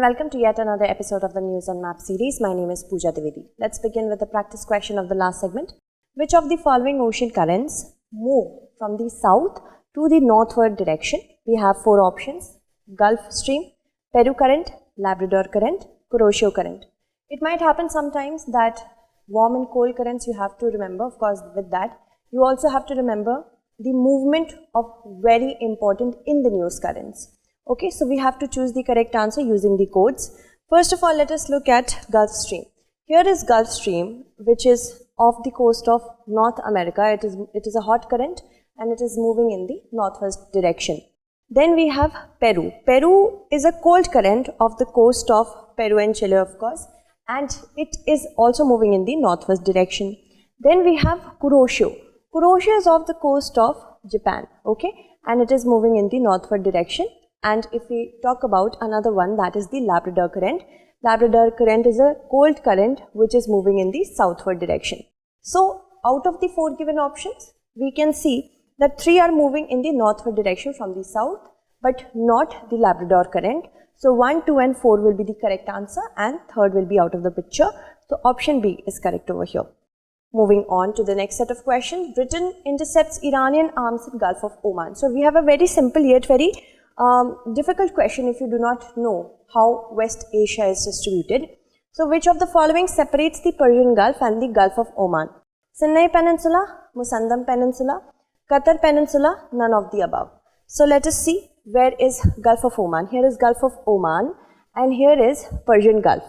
welcome to yet another episode of the News on Map series. My name is Pooja Dwivedi. Let's begin with the practice question of the last segment. Which of the following ocean currents move from the south to the northward direction? We have four options: Gulf Stream, Peru Current, Labrador Current, Kuroshio Current. It might happen sometimes that warm and cold currents you have to remember. Of course, with that, you also have to remember the movement of very important in the news currents. Okay, so we have to choose the correct answer using the codes. First of all, let us look at Gulf Stream. Here is Gulf Stream, which is off the coast of North America. It is a hot current and it is moving in the northwest direction. Then we have Peru. Peru is a cold current off the coast of Peru and Chile, of course, and it is also moving in the northwest direction. Then we have Kuroshio. Kuroshio is off the coast of Japan, okay, and it is moving in the northward direction. And if we talk about another one, that is the Labrador Current. Labrador Current is a cold current which is moving in the southward direction. So, out of the four given options, we can see that three are moving in the northward direction from the south, but not the Labrador Current. So, 1, 2 and 4 will be the correct answer and third will be out of the picture. So, option B is correct over here. Moving on to the next set of questions. Britain intercepts Iranian arms in Gulf of Oman. So, we have a very simple yet very difficult question if you do not know how West Asia is distributed. So, which of the following separates the Persian Gulf and the Gulf of Oman? Sinai Peninsula, Musandam Peninsula, Qatar Peninsula, none of the above. So, let us see where is Gulf of Oman. Here is Gulf of Oman and here is Persian Gulf.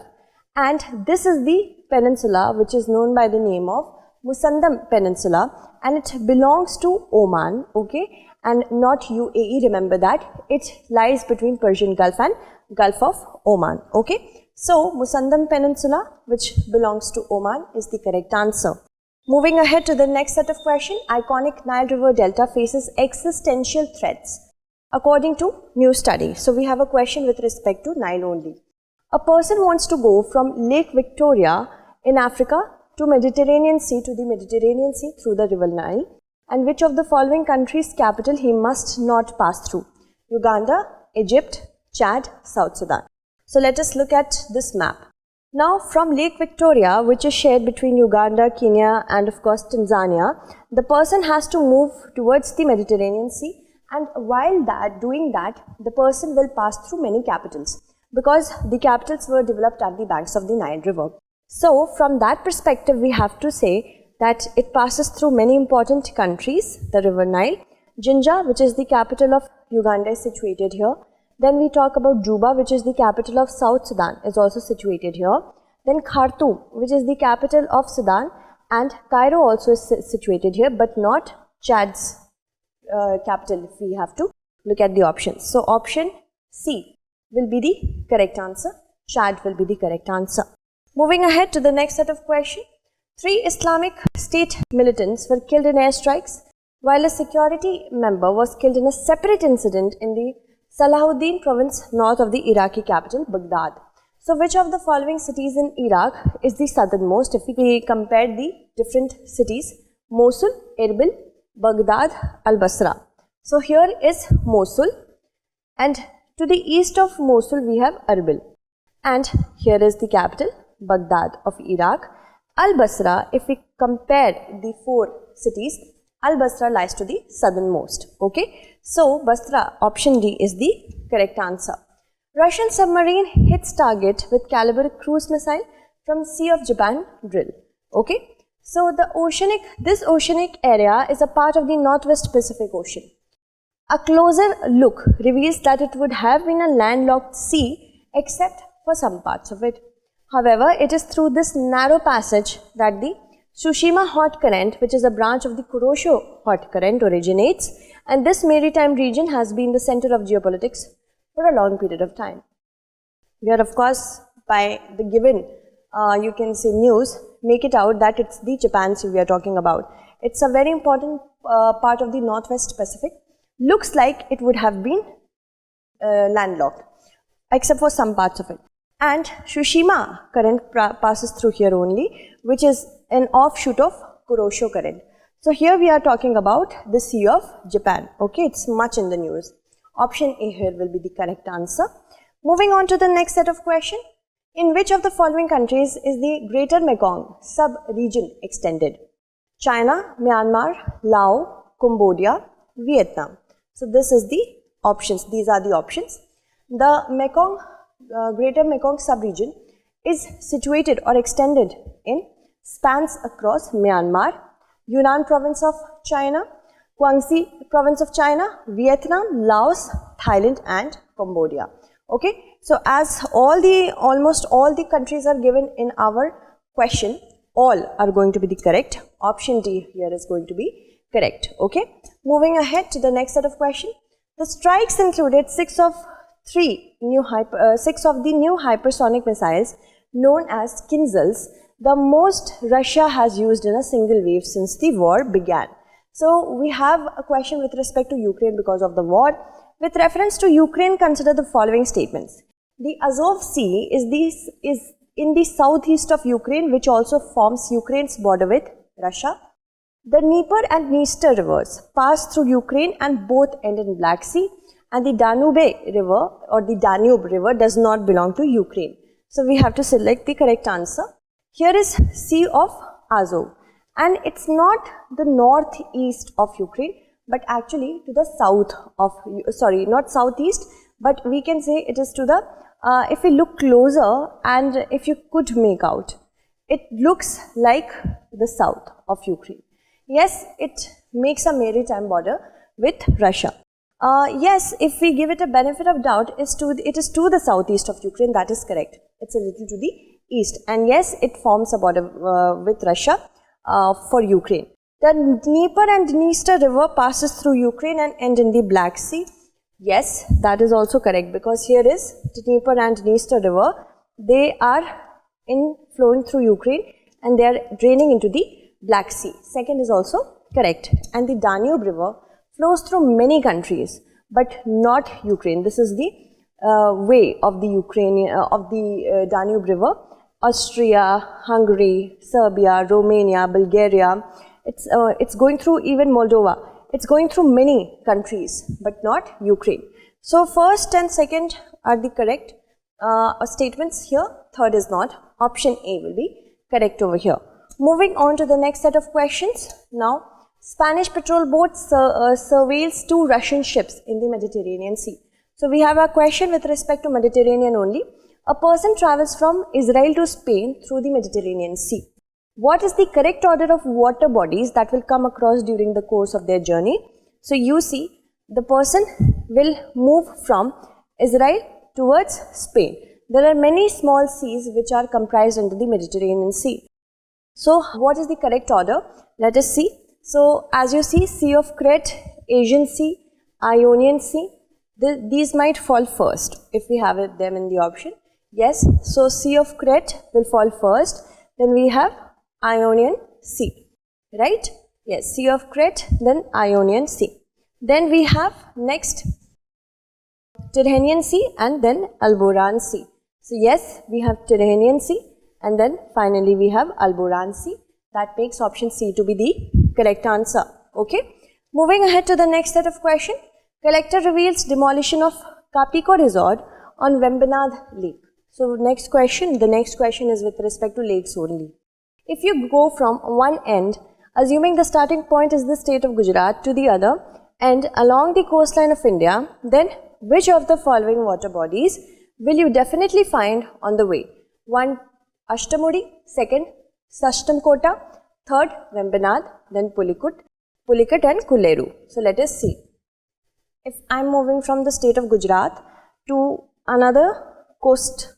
And this is the peninsula which is known by the name of Musandam Peninsula and it belongs to Oman, okay, and not UAE, remember that. It lies between Persian Gulf and Gulf of Oman, okay. So, Musandam Peninsula, which belongs to Oman, is the correct answer. Moving ahead to the next set of questions, iconic Nile River Delta faces existential threats according to new study. So, we have a question with respect to Nile only. A person wants to go from Lake Victoria in Africa to Mediterranean Sea to the Mediterranean Sea through the river Nile. And which of the following countries' capital he must not pass through? Uganda, Egypt, Chad, South Sudan. So let us look at this map. Now from Lake Victoria, which is shared between Uganda, Kenya and of course Tanzania, the person has to move towards the Mediterranean Sea, and while doing that, the person will pass through many capitals because the capitals were developed at the banks of the Nile River. So from that perspective, we have to say that it passes through many important countries, the river Nile. Jinja, which is the capital of Uganda, is situated here. Then we talk about Juba, which is the capital of South Sudan, is also situated here. Then Khartoum, which is the capital of Sudan, and Cairo also is situated here, but not Chad's capital if we have to look at the options. So option C will be the correct answer. Chad will be the correct answer. Moving ahead to the next set of questions. 3 Islamic State militants were killed in airstrikes, while a security member was killed in a separate incident in the Salahuddin province north of the Iraqi capital, Baghdad. So, which of the following cities in Iraq is the southernmost? If we compare the different cities, Mosul, Erbil, Baghdad, Al-Basra. So, here is Mosul, and to the east of Mosul we have Erbil, and here is the capital, Baghdad of Iraq. Al-Basra, if we compare the four cities, Al-Basra lies to the southernmost, okay. So, Basra, option D is the correct answer. Russian submarine hits target with caliber cruise missile from Sea of Japan drill, okay. So, this oceanic area is a part of the Northwest Pacific Ocean. A closer look reveals that it would have been a landlocked sea except for some parts of it. However, it is through this narrow passage that the Tsushima Hot Current, which is a branch of the Kuroshio Hot Current, originates, and this maritime region has been the center of geopolitics for a long period of time. We are, of course, by the given, you can say news, make it out that it's the Japan Sea we are talking about. It's a very important part of the Northwest Pacific. Looks like it would have been landlocked, except for some parts of it. And Tsushima current passes through here only, which is an offshoot of Kuroshio current. So here we are talking about the Sea of Japan. Okay, it's much in the news. Option A here will be the correct answer. Moving on to the next set of questions. In which of the following countries is the Greater Mekong sub-region extended? China, Myanmar, Laos, Cambodia, Vietnam. So this is the options. These are the options. The Mekong, Greater Mekong sub-region is situated or extended in spans across Myanmar, Yunnan province of China, Guangxi province of China, Vietnam, Laos, Thailand and Cambodia. Okay, so as almost all the countries are given in our question, all are going to be the correct. Option D here is going to be correct. Okay, moving ahead to the next set of questions. The strikes included six of the new hypersonic missiles known as 𝐾𝐫𝐢𝐬𝐧𝐥𝐶, the most Russia has used in a single wave since the war began. So we have a question with respect to Ukraine because of the war. With reference to Ukraine, consider the following statements. The Azov Sea is in the southeast of Ukraine, which also forms Ukraine's border with Russia. The Dnieper and Dniester rivers pass through Ukraine and both end in Black Sea. And the Danube river or the Danube river does not belong to Ukraine. So we have to select the correct answer. Here is Sea of Azov. And it's not the northeast of Ukraine, but actually to the south of, not southeast, but we can say it is to the, if we look closer and if you could make out, it looks like the south of Ukraine. Yes, it makes a maritime border with Russia. Yes, if we give it a benefit of doubt, it is to the southeast of Ukraine, that is correct. It's a little to the east. And yes, it forms a border with Russia for Ukraine. The Dnieper and Dniester river passes through Ukraine and end in the Black Sea. Yes, that is also correct because here is Dnieper and Dniester river. They are flowing through Ukraine and they are draining into the Black Sea. Second is also correct. And the Danube river flows through many countries, but not Ukraine. This is the way of the Danube river. Austria, Hungary, Serbia, Romania, Bulgaria. It's going through even Moldova. It's going through many countries, but not Ukraine. So first and second are the correct statements here. Third is not. Option A will be correct over here. Moving on to the next set of questions. Now, Spanish patrol boat surveils 2 Russian ships in the Mediterranean Sea. So we have a question with respect to Mediterranean only. A person travels from Israel to Spain through the Mediterranean Sea. What is the correct order of water bodies that will come across during the course of their journey? So you see, the person will move from Israel towards Spain. There are many small seas which are comprised under the Mediterranean Sea. So what is the correct order? Let us see. So as you see, Sea of Crete, Aegean Sea, Ionian Sea, these might fall first if we have them in the option. Yes, so Sea of Crete will fall first. Then we have Ionian Sea, right? Yes, Sea of Crete, then Ionian Sea. Then we have next Tyrrhenian Sea and then Alboran Sea. So yes, we have Tyrrhenian Sea and then finally we have Alboran Sea. That makes option C to be the correct answer. Okay. Moving ahead to the next set of questions. Collector reveals demolition of Capico Resort on Vembanad Lake. So the next question is with respect to lakes only. If you go from one end, assuming the starting point is the state of Gujarat, to the other and along the coastline of India, then which of the following water bodies will you definitely find on the way? 1. Ashtamudi, 2nd Sashtamkota, 3rd Vembanad, then Pulicat and Kulleru. So let us see. If I am moving from the state of Gujarat to another coast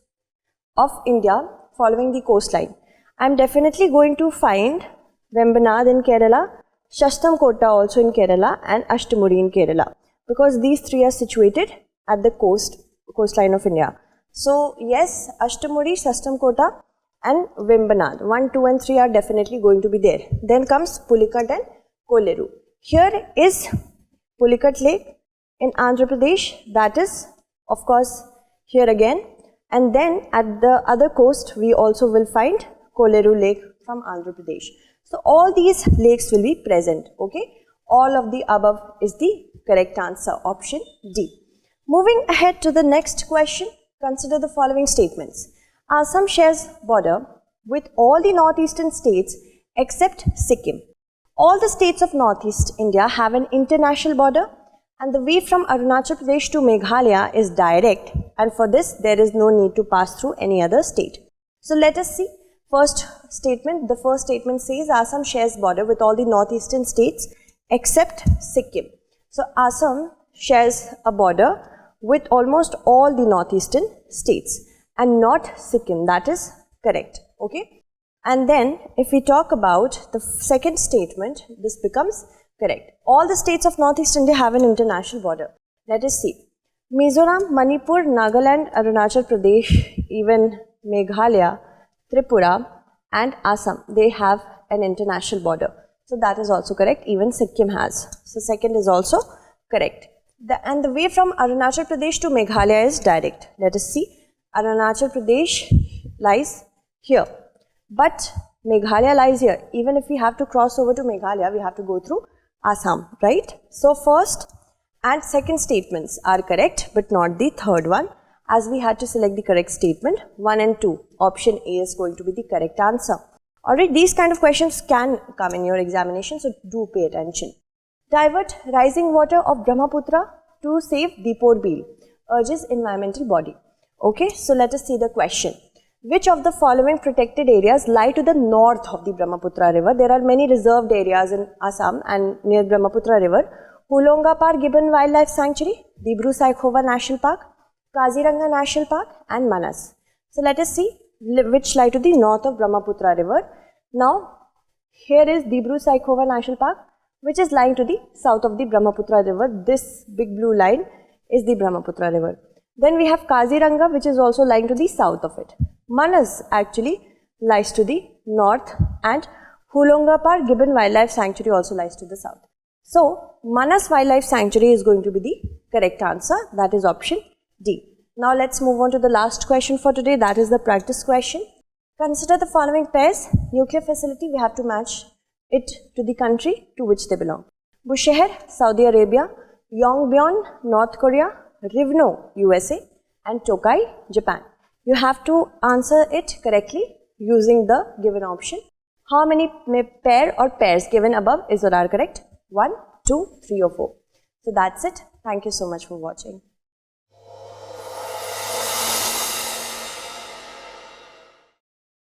of India following the coastline, I am definitely going to find Vembanad in Kerala, Shastamkota also in Kerala and Ashtamudi in Kerala because these 3 are situated at the coastline of India. So yes, Ashtamudi, Shastamkota and Vembanad, 1, 2 and 3 are definitely going to be there. Then comes Pulicat and Kolleru. Here is Pulicat Lake in Andhra Pradesh, that is of course here again, and then at the other coast we also will find Kolleru Lake from Andhra Pradesh. So all these lakes will be present. Okay, all of the above is the correct answer, option D. Moving ahead to the next question. Consider the following statements. Assam shares border with all the northeastern states except Sikkim. All the states of northeast India have an international border, and the way from Arunachal Pradesh to Meghalaya is direct, and for this there is no need to pass through any other state. So let us see first statement. The first statement says Assam shares border with all the northeastern states except Sikkim. So Assam shares a border with almost all the northeastern states and not Sikkim. That is correct. Okay. And then if we talk about the second statement, this becomes correct. All the states of Northeast India have an international border. Let us see. Mizoram, Manipur, Nagaland, Arunachal Pradesh, even Meghalaya, Tripura and Assam, they have an international border. So that is also correct. Even Sikkim has. So second is also correct. And the way from Arunachal Pradesh to Meghalaya is direct. Let us see. Arunachal Pradesh lies here. But Meghalaya lies here. Even if we have to cross over to Meghalaya, we have to go through Assam, right? So first and second statements are correct, but not the third one, as we had to select the correct statement. 1 and 2. Option A is going to be the correct answer. Alright, these kind of questions can come in your examination, so do pay attention. Divert rising water of Brahmaputra to save Deepor Beel, urges environmental body. Okay, so let us see the question. Which of the following protected areas lie to the north of the Brahmaputra river? There are many reserved areas in Assam and near Brahmaputra river. Hulongapar Gibbon Wildlife Sanctuary, Dibru-Saikhowa National Park, Kaziranga National Park and Manas. So let us see which lie to the north of Brahmaputra river. Now here is Dibru-Saikhowa National Park, which is lying to the south of the Brahmaputra river. This big blue line is the Brahmaputra river. Then we have Kaziranga, which is also lying to the south of it. Manas actually lies to the north and Hulongapar Gibbon Wildlife Sanctuary also lies to the south. So, Manas Wildlife Sanctuary is going to be the correct answer. That is option D. Now, let's move on to the last question for today. That is the practice question. Consider the following pairs. Nuclear facility, we have to match it to the country to which they belong. Bushehr, Saudi Arabia, Yongbyon, North Korea, Rivno, USA and Tokai, Japan. You have to answer it correctly using the given option. How many pair or pairs given above is or are correct? 1, 2, 3 or 4. So that's it. Thank you so much for watching.